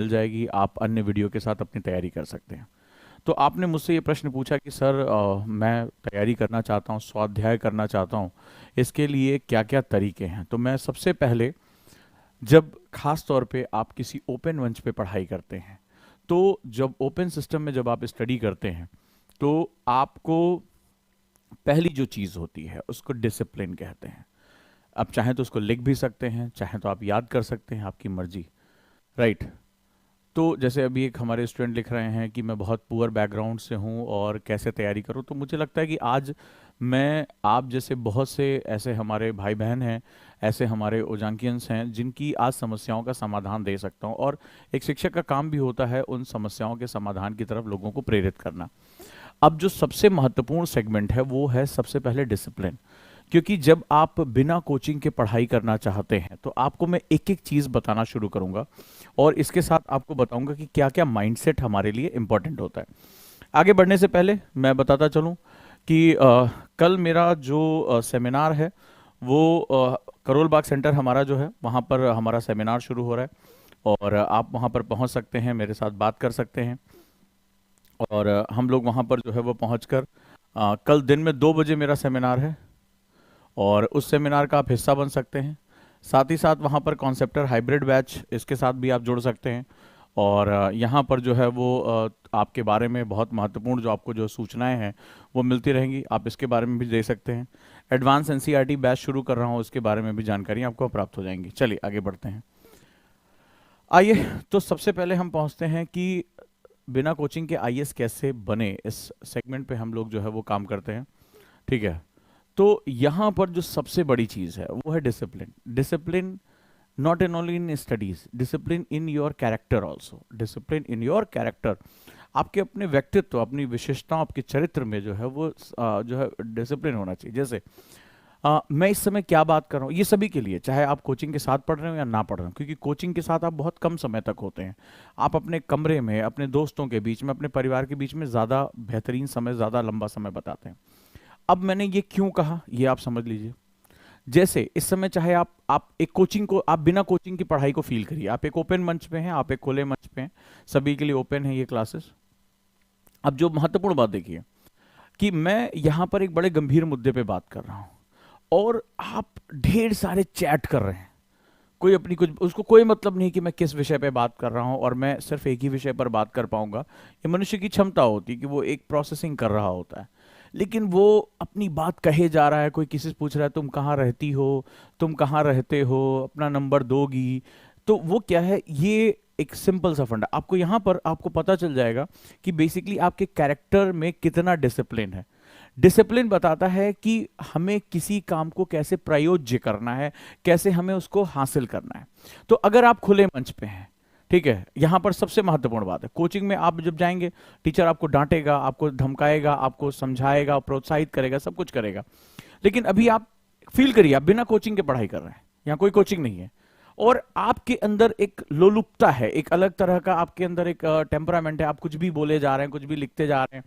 मिल जाएगी, आप अन्य वीडियो के साथ अपनी तैयारी कर सकते हैं। तो आपने मुझसे ये प्रश्न पूछा कि सर मैं तैयारी करना चाहता हूँ, स्वाध्याय करना चाहता हूँ, इसके लिए क्या क्या तरीके हैं। तो मैं सबसे पहले, जब खास तौर पे आप किसी ओपन मंच पे पढ़ाई करते हैं, तो जब ओपन सिस्टम में जब आप स्टडी करते हैं, तो आपको पहली जो चीज़ होती है उसको डिसिप्लिन कहते हैं। आप चाहें तो उसको लिख भी सकते हैं, चाहें तो आप याद कर सकते हैं, आपकी मर्जी। राइट। तो जैसे अभी एक हमारे स्टूडेंट लिख रहे हैं कि मैं बहुत पुअर बैकग्राउंड से हूँ और कैसे तैयारी करूँ। तो मुझे लगता है कि आज मैं आप जैसे बहुत से ऐसे हमारे भाई बहन हैं, ऐसे हमारे ओजांकियंस हैं जिनकी आज समस्याओं का समाधान दे सकता हूँ। और एक शिक्षक का काम भी होता है उन समस्याओं के समाधान की तरफ लोगों को प्रेरित करना। अब जो सबसे महत्वपूर्ण सेगमेंट है वो है सबसे पहले डिसिप्लिन। क्योंकि जब आप बिना कोचिंग के पढ़ाई करना चाहते हैं तो आपको मैं एक एक चीज़ बताना शुरू करूंगा, और इसके साथ आपको बताऊंगा कि क्या क्या माइंडसेट हमारे लिए इंपॉर्टेंट होता है। आगे बढ़ने से पहले मैं बताता चलूं कि कल मेरा जो सेमिनार है वो करोल बाग सेंटर हमारा जो है वहाँ पर हमारा सेमिनार शुरू हो रहा है, और आप वहाँ पर पहुँच सकते हैं, मेरे साथ बात कर सकते हैं। और हम लोग वहाँ पर जो है वो पहुँच कर कल दिन में 2 बजे मेरा सेमिनार है, और उस सेमिनार का आप हिस्सा बन सकते हैं। साथ ही साथ वहाँ पर कॉन्सेप्टर हाइब्रिड बैच, इसके साथ भी आप जुड़ सकते हैं। और यहाँ पर जो है वो आपके बारे में बहुत महत्वपूर्ण जो आपको जो सूचनाएं हैं वो मिलती रहेंगी, आप इसके बारे में भी दे सकते हैं। एडवांस एनसीईआरटी बैच शुरू कर रहा हूँ, उसके बारे में भी जानकारी आपको प्राप्त हो जाएंगी। चलिए आगे बढ़ते हैं। आइए, तो सबसे पहले हम पहुँचते हैं कि बिना कोचिंग के आईएएस कैसे बने। इस सेगमेंट पे हम लोग जो है वो काम करते हैं। ठीक है। तो यहाँ पर जो सबसे बड़ी चीज़ है वो है discipline. Discipline not in only in studies, discipline in your character also. Discipline in your character, आपके अपने व्यक्तित्व, अपनी विशेषताओं, आपके चरित्र में जो है वो जो है डिसिप्लिन होना चाहिए। जैसे मैं इस समय क्या बात कर रहा हूँ, ये सभी के लिए, चाहे आप कोचिंग के साथ पढ़ रहे हो या ना पढ़ रहे हो, क्योंकि कोचिंग के साथ आप बहुत कम समय तक होते हैं। आप अपने कमरे में, अपने दोस्तों के बीच में, अपने परिवार के बीच में ज़्यादा बेहतरीन समय, ज़्यादा लंबा समय बताते हैं। अब मैंने ये क्यों कहा, ये आप समझ लीजिए। जैसे इस समय चाहे आप एक कोचिंग को, आप बिना कोचिंग की पढ़ाई को फील करिए। आप एक ओपन मंच पे हैं, आप एक खुले मंच पे हैं, सभी के लिए ओपन है ये क्लासेस। अब जो महत्वपूर्ण बात देखिए कि मैं यहां पर एक बड़े गंभीर मुद्दे पे बात कर रहा हूं, और आप ढेर सारे चैट कर रहे हैं। कोई अपनी कुछ, उसको कोई मतलब नहीं कि मैं किस विषय पे बात कर रहा हूं और मैं सिर्फ एक ही विषय पर बात कर पाऊंगा। ये मनुष्य की क्षमता होती है कि वो एक प्रोसेसिंग कर रहा होता है, लेकिन वो अपनी बात कहे जा रहा है। कोई किसी से पूछ रहा है तुम कहाँ रहती हो, तुम कहाँ रहते हो, अपना नंबर दोगी। तो वो क्या है, ये एक सिंपल सा फंडा आपको यहाँ पर आपको पता चल जाएगा कि बेसिकली आपके कैरेक्टर में कितना डिसिप्लिन है। डिसिप्लिन बताता है कि हमें किसी काम को कैसे प्रयोज्य करना है, कैसे हमें उसको हासिल करना है। तो अगर आप खुले मंच पे हैं, ठीक है, यहां पर सबसे महत्वपूर्ण बात है, कोचिंग में आप जब जाएंगे टीचर आपको डांटेगा, आपको धमकाएगा, आपको समझाएगा, प्रोत्साहित करेगा, सब कुछ करेगा। लेकिन अभी आप फील करिए आप बिना कोचिंग के पढ़ाई कर रहे हैं, यहाँ कोई कोचिंग नहीं है, और आपके अंदर एक लोलुपता है, एक अलग तरह का आपके अंदर एक टेम्परामेंट है। आप कुछ भी बोले जा रहे हैं, कुछ भी लिखते जा रहे हैं,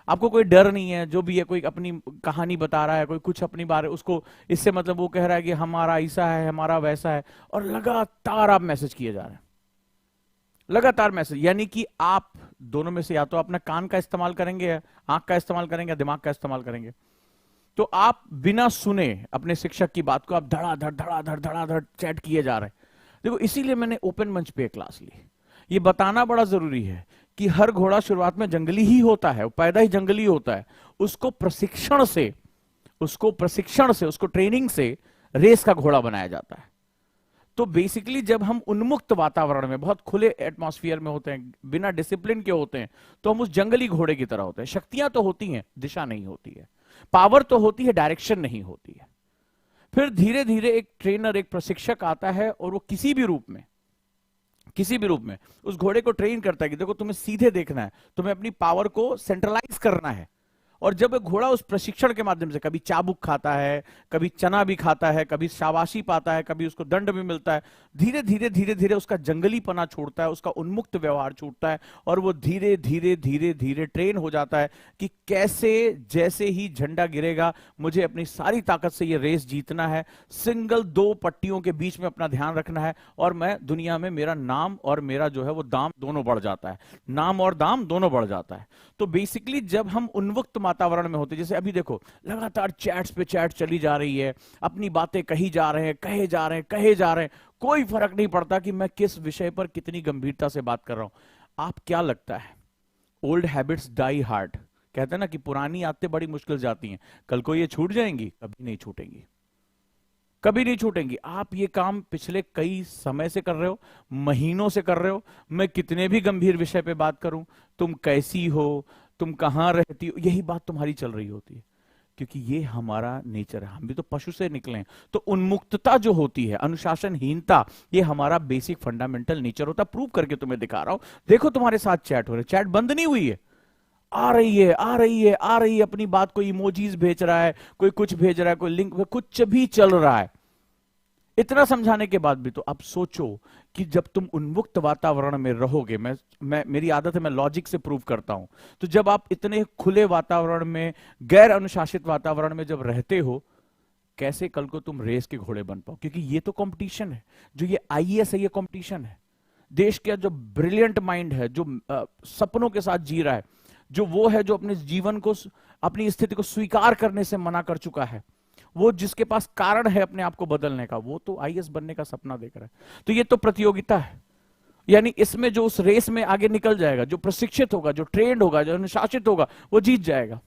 आपको कोई डर नहीं है। जो भी है, कोई अपनी कहानी बता रहा है, कोई कुछ अपनी बारे उसको, इससे मतलब वो कह रहा है कि हमारा ऐसा है, हमारा वैसा है, और लगातार आप मैसेज किए जा रहे हैं, लगातार मैसेज। यानी कि आप दोनों में से या तो अपना कान का इस्तेमाल करेंगे, आंख का इस्तेमाल करेंगे, या दिमाग का इस्तेमाल करेंगे। तो आप बिना सुने अपने शिक्षक की बात को आप धड़ाधड़ धड़ाधड़ चैट किए जा रहे हैं। देखो, इसीलिए मैंने ओपन मंच पे क्लास ली। ये बताना बड़ा जरूरी है कि हर घोड़ा शुरुआत में जंगली ही होता है, वो पैदा ही जंगली होता है। उसको प्रशिक्षण से, उसको ट्रेनिंग से रेस का घोड़ा बनाया जाता है। तो बेसिकली जब हम उन्मुक्त वातावरण में, बहुत खुले एटमॉस्फेयर में होते हैं, बिना डिसिप्लिन के होते हैं, तो हम उस जंगली घोड़े की तरह होते हैं। शक्तियां तो होती हैं, दिशा नहीं होती है। पावर तो होती है, डायरेक्शन नहीं होती है। फिर धीरे धीरे एक ट्रेनर, एक प्रशिक्षक आता है, और वो किसी भी रूप में उस घोड़े को ट्रेन करता है कि देखो तुम्हें सीधे देखना है, तुम्हें अपनी पावर को सेंट्रलाइज करना है, और जब घोड़ा उस प्रशिक्षण के माध्यम से कभी चाबुक खाता है, कभी चना भी खाता है, कभी शाबाशी पाता है, कभी उसको दंड भी मिलता है, धीरे धीरे धीरे धीरे उसका जंगलीपना छूटता है, उसका उन्मुक्त व्यवहार छूटता है, और वो धीरे धीरे धीरे धीरे ट्रेन हो जाता है कि कैसे जैसे ही झंडा गिरेगा मुझे अपनी सारी ताकत से ये रेस जीतना है, सिंगल 2 पट्टियों के बीच में अपना ध्यान रखना है, और मैं दुनिया में मेरा नाम और मेरा जो है वो दाम दोनों बढ़ जाता है, नाम और दाम दोनों बढ़ जाता है। तो बेसिकली जब हम उन्मुक्त वातावरण में होते, जैसे अभी देखो लगातार चैट्स पे चैट चली जा रही है, अपनी बातें कही जा रहे हैं, कहे जा रहे हैं, कहे जा रहे हैं, कोई फर्क नहीं पड़ता कि मैं किस विषय पर कितनी गंभीरता से बात कर रहा हूं। आप क्या लगता है, ओल्ड हैबिट्स डाई हार्ड, कहते हैं ना कि पुरानी आदतें बड़ी मुश्किल जाती हैं, कल को ये छूट जाएंगी? कभी नहीं छूटेंगी, कभी नहीं छूटेंगी। आप ये काम पिछले कई समय से कर रहे हो, महीनों से कर रहे हो। मैं कितने भी गंभीर विषय पे बात करूं, तुम कैसी हो, तुम कहां रहती हो, यही बात तुम्हारी चल रही होती है, क्योंकि ये हमारा नेचर है, हम भी तो पशु से निकले हैं। तो उन्मुक्तता जो होती है, अनुशासनहीनता, ये हमारा बेसिक फंडामेंटल नेचर होता है। प्रूव करके तुम्हें दिखा रहा हूं, देखो तुम्हारे साथ चैट हो रहे, चैट बंद नहीं हुई है, आ रही है, आ रही है, आ रही है अपनी बात, कोई इमोजीज भेज रहा है, कोई कुछ भेज रहा है, कोई लिंक, कुछ भी चल रहा है। इतना समझाने के बाद भी तो अब सोचो कि जब तुम उन्मुक्त वातावरण में रहोगे, मेरी आदत है मैं लॉजिक से प्रूव करता हूं, तो जब आप इतने खुले वातावरण में, गैर अनुशासित वातावरण में जब रहते हो, कैसे कल को तुम रेस के घोड़े बन पाओ? क्योंकि ये तो कंपटीशन है, जो ये आईएएस है ये कंपटीशन है। देश का जो ब्रिलियंट माइंड है, जो सपनों के साथ जी रहा है, जो वो है जो अपने जीवन को, अपनी स्थिति को स्वीकार करने से मना कर चुका है, वो जिसके पास कारण है अपने आप को बदलने का, वो तो आईएएस बनने का सपना देख रहा है। तो ये तो प्रतियोगिता है, यानी इसमें जो उस रेस में आगे निकल जाएगा, जो प्रशिक्षित होगा, जो ट्रेंड होगा, जो अनुशासित होगा, वो जीत जाएगा।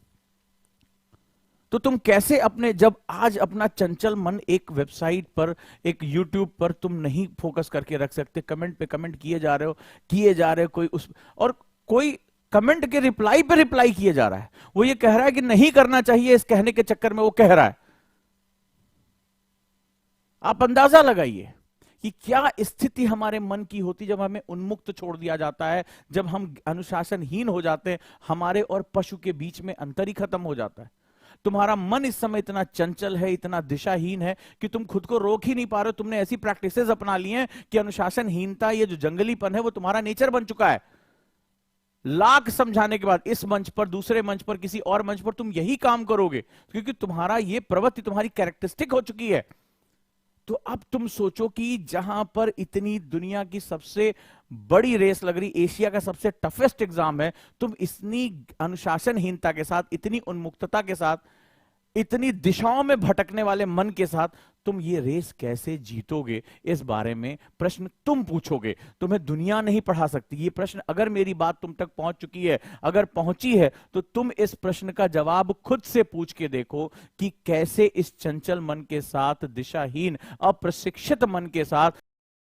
तो तुम कैसे अपने, जब आज अपना चंचल मन एक वेबसाइट पर, एक यूट्यूब पर तुम नहीं फोकस करके रख सकते, कमेंट पे कमेंट किए जा रहे हो, किए जा रहे हो, कोई उस, और कोई कमेंट के रिप्लाई पे रिप्लाई किए जा रहा है, वो ये कह रहा है कि नहीं करना चाहिए, इस कहने के चक्कर में वो कह रहा है। आप अंदाजा लगाइए कि क्या स्थिति हमारे मन की होती जब हमें उन्मुक्त छोड़ दिया जाता है, जब हम अनुशासनहीन हो जाते हैं, हमारे और पशु के बीच में अंतर ही खत्म हो जाता है। तुम्हारा मन इस समय इतना चंचल है, इतना दिशाहीन है कि तुम खुद को रोक ही नहीं पा रहे हो। तुमने ऐसी प्रैक्टिसेस अपना ली हैं कि अनुशासनहीनता, ये जो जंगलीपन है, वो तुम्हारा नेचर बन चुका है। लाख समझाने के बाद इस मंच पर, दूसरे मंच पर, किसी और मंच पर तुम यही काम करोगे, क्योंकि तुम्हारा ये प्रवृत्ति, तुम्हारी कैरेक्टरिस्टिक हो चुकी है। तो अब तुम सोचो कि जहां पर इतनी दुनिया की सबसे बड़ी रेस लग रही, एशिया का सबसे टफेस्ट एग्जाम है, तुम इतनी अनुशासनहीनता के साथ, इतनी उन्मुक्तता के साथ, इतनी दिशाओं में भटकने वाले मन के साथ तुम ये रेस कैसे जीतोगे, इस बारे में प्रश्न तुम पूछोगे। तुम्हें दुनिया नहीं पढ़ा सकती ये प्रश्न। अगर मेरी बात तुम तक पहुंच चुकी है, अगर पहुंची है, तो तुम इस प्रश्न का जवाब खुद से पूछ के देखो कि कैसे इस चंचल मन के साथ, दिशाहीन, अप्रशिक्षित मन के साथ